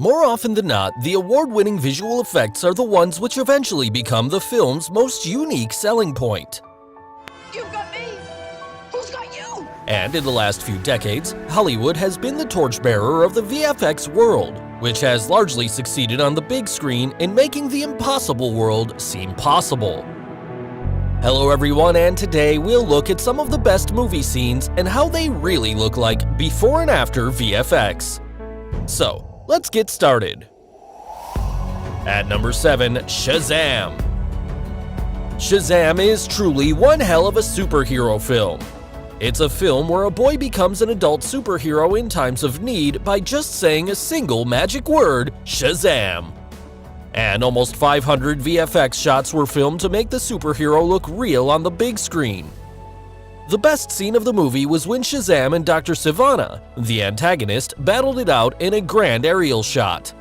More often than not, the award-winning visual effects are the ones which eventually become the film's most unique selling point. You've got me! Who's got you? And in the last few decades, Hollywood has been the torchbearer of the VFX world, which has largely succeeded on the big screen in making the impossible world seem possible. Hello everyone, and today we'll look at some of the best movie scenes and how they really look like before and after VFX. So, let's get started. At number 7, Shazam! Shazam is truly one hell of a superhero film. It's a film where a boy becomes an adult superhero in times of need by just saying a single magic word, Shazam! And almost 500 VFX shots were filmed to make the superhero look real on the big screen. The best scene of the movie was when Shazam and Dr. Sivana, the antagonist, battled it out in a grand aerial shot.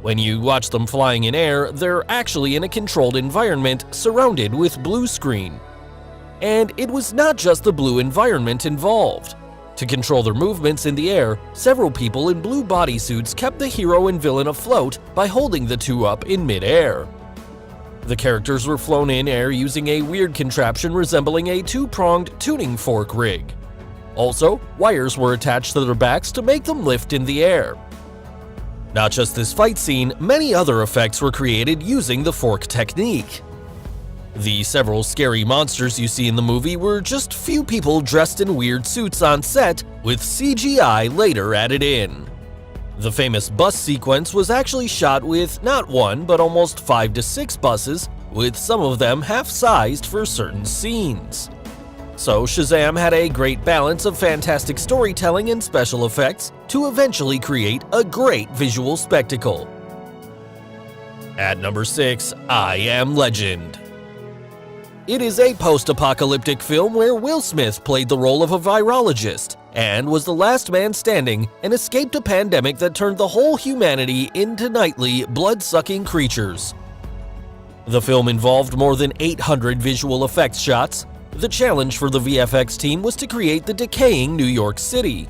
When you watch them flying in air, they're actually in a controlled environment surrounded with blue screen. And it was not just the blue environment involved. To control their movements in the air, several people in blue bodysuits kept the hero and villain afloat by holding the two up in mid-air. The characters were flown in air using a weird contraption resembling a two-pronged tuning fork rig. Also, wires were attached to their backs to make them lift in the air. Not just this fight scene, many other effects were created using the fork technique. The several scary monsters you see in the movie were just few people dressed in weird suits on set, with CGI later added in. The famous bus sequence was actually shot with not one, but almost 5 to 6 buses, with some of them half-sized for certain scenes. So Shazam had a great balance of fantastic storytelling and special effects to eventually create a great visual spectacle. At number 6, I Am Legend. It is a post-apocalyptic film where Will Smith played the role of a virologist and was the last man standing and escaped a pandemic that turned the whole humanity into nightly, blood-sucking creatures. The film involved more than 800 visual effects shots. The challenge for the VFX team was to create the decaying New York City.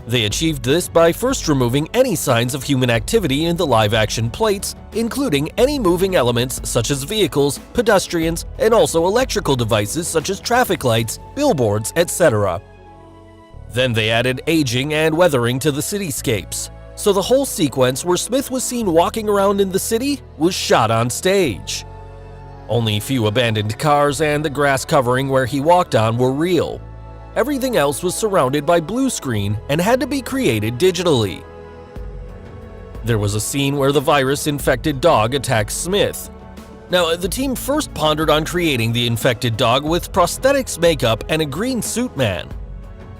They achieved this by first removing any signs of human activity in the live-action plates, including any moving elements such as vehicles, pedestrians, and also electrical devices such as traffic lights, billboards, etc. Then they added aging and weathering to the cityscapes, so the whole sequence where Smith was seen walking around in the city was shot on stage. Only few abandoned cars and the grass covering where he walked on were real. Everything else was surrounded by blue screen and had to be created digitally. There was a scene where the virus-infected dog attacks Smith. Now, the team first pondered on creating the infected dog with prosthetics makeup and a green suit man.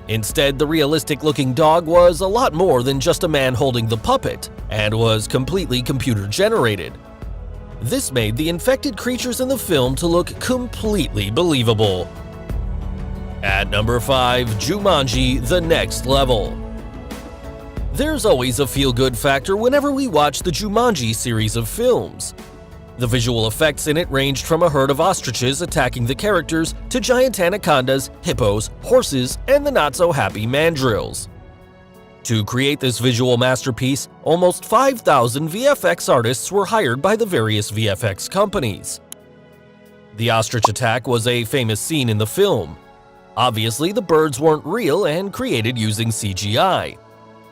Instead, the realistic-looking dog was a lot more than just a man holding the puppet, and was completely computer-generated. This made the infected creatures in the film to look completely believable. At number 5, Jumanji: The Next Level. There's always a feel-good factor whenever we watch the Jumanji series of films. The visual effects in it ranged from a herd of ostriches attacking the characters to giant anacondas, hippos, horses, and the not-so-happy mandrills. To create this visual masterpiece, almost 5,000 VFX artists were hired by the various VFX companies. The ostrich attack was a famous scene in the film. Obviously, the birds weren't real and created using CGI.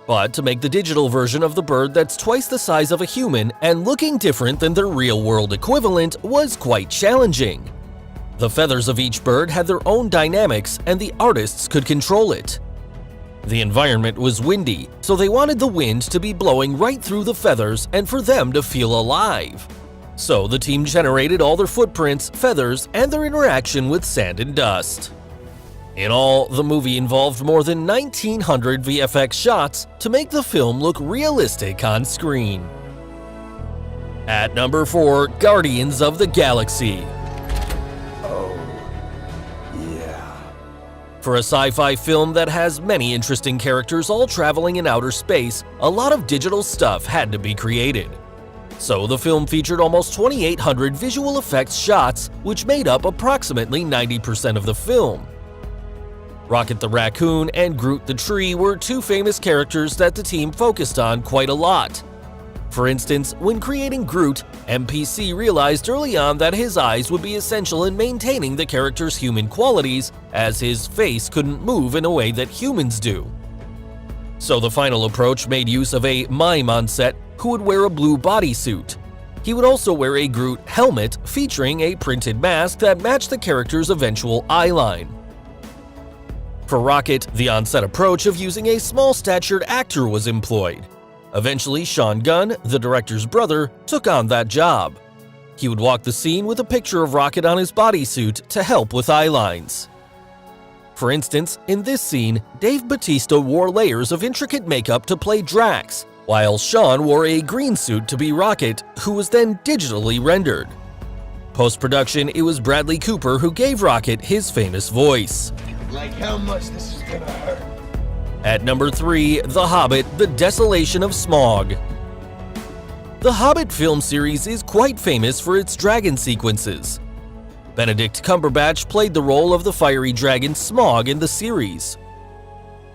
But to make the digital version of the bird that's twice the size of a human and looking different than their real-world equivalent was quite challenging. The feathers of each bird had their own dynamics and the artists could control it. The environment was windy, so they wanted the wind to be blowing right through the feathers and for them to feel alive. So the team generated all their footprints, feathers, and their interaction with sand and dust. In all, the movie involved more than 1,900 VFX shots to make the film look realistic on screen. At number 4, Guardians of the Galaxy. Oh, yeah. For a sci-fi film that has many interesting characters all traveling in outer space, a lot of digital stuff had to be created. So the film featured almost 2,800 visual effects shots, which made up approximately 90% of the film. Rocket the Raccoon and Groot the Tree were two famous characters that the team focused on quite a lot. For instance, when creating Groot, MPC realized early on that his eyes would be essential in maintaining the character's human qualities, as his face couldn't move in a way that humans do. So the final approach made use of a mime on set who would wear a blue bodysuit. He would also wear a Groot helmet featuring a printed mask that matched the character's eventual eyeline. For Rocket, the on-set approach of using a small-statured actor was employed. Eventually, Sean Gunn, the director's brother, took on that job. He would walk the scene with a picture of Rocket on his bodysuit to help with eye lines. For instance, in this scene, Dave Bautista wore layers of intricate makeup to play Drax, while Sean wore a green suit to be Rocket, who was then digitally rendered. Post-production, it was Bradley Cooper who gave Rocket his famous voice. Like how much this is gonna hurt. At number 3, The Hobbit: The Desolation of Smaug. The Hobbit film series is quite famous for its dragon sequences. Benedict Cumberbatch played the role of the fiery dragon Smaug in the series.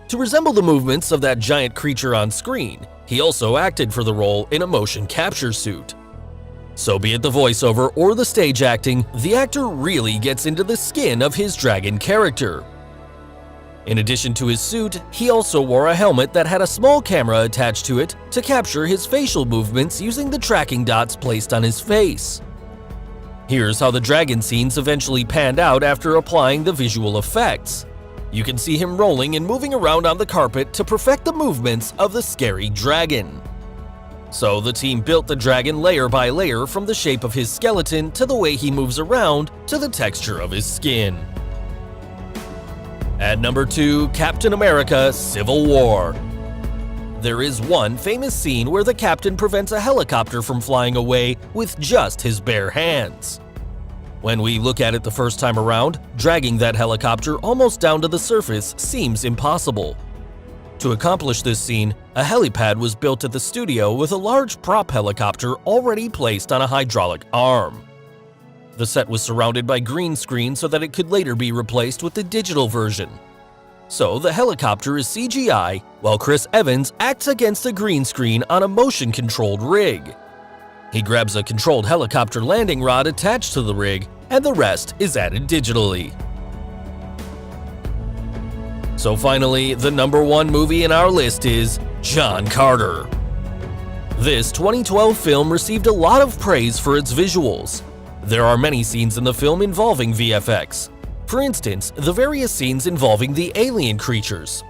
To resemble the movements of that giant creature on screen, he also acted for the role in a motion capture suit. So be it the voiceover or the stage acting, the actor really gets into the skin of his dragon character. In addition to his suit, he also wore a helmet that had a small camera attached to it to capture his facial movements using the tracking dots placed on his face. Here's how the dragon scenes eventually panned out after applying the visual effects. You can see him rolling and moving around on the carpet to perfect the movements of the scary dragon. So the team built the dragon layer by layer, from the shape of his skeleton to the way he moves around to the texture of his skin. At number 2, Captain America: Civil War. There is one famous scene where the captain prevents a helicopter from flying away with just his bare hands. When we look at it the first time around, dragging that helicopter almost down to the surface seems impossible. To accomplish this scene, a helipad was built at the studio with a large prop helicopter already placed on a hydraulic arm. The set was surrounded by green screen so that it could later be replaced with the digital version. So the helicopter is CGI, while Chris Evans acts against a green screen on a motion-controlled rig. He grabs a controlled helicopter landing rod attached to the rig, and the rest is added digitally. So finally, the number 1 movie in our list is John Carter. This 2012 film received a lot of praise for its visuals. There are many scenes in the film involving VFX. For instance, the various scenes involving the alien creatures.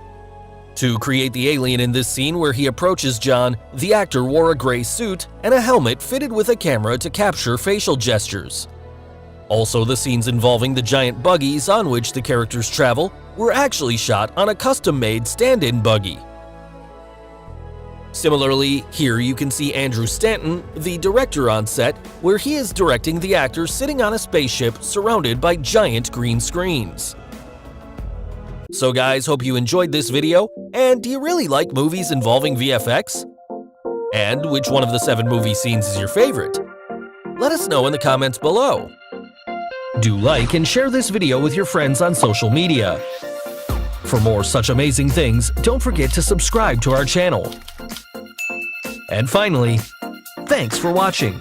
To create the alien in this scene where he approaches John, the actor wore a gray suit and a helmet fitted with a camera to capture facial gestures. Also, the scenes involving the giant buggies on which the characters travel were actually shot on a custom-made stand-in buggy. Similarly, here you can see Andrew Stanton, the director, on set, where he is directing the actor sitting on a spaceship surrounded by giant green screens. So guys, hope you enjoyed this video, and do you really like movies involving VFX? And which one of the 7 movie scenes is your favorite? Let us know in the comments below. Do like and share this video with your friends on social media. For more such amazing things, don't forget to subscribe to our channel. And finally, thanks for watching.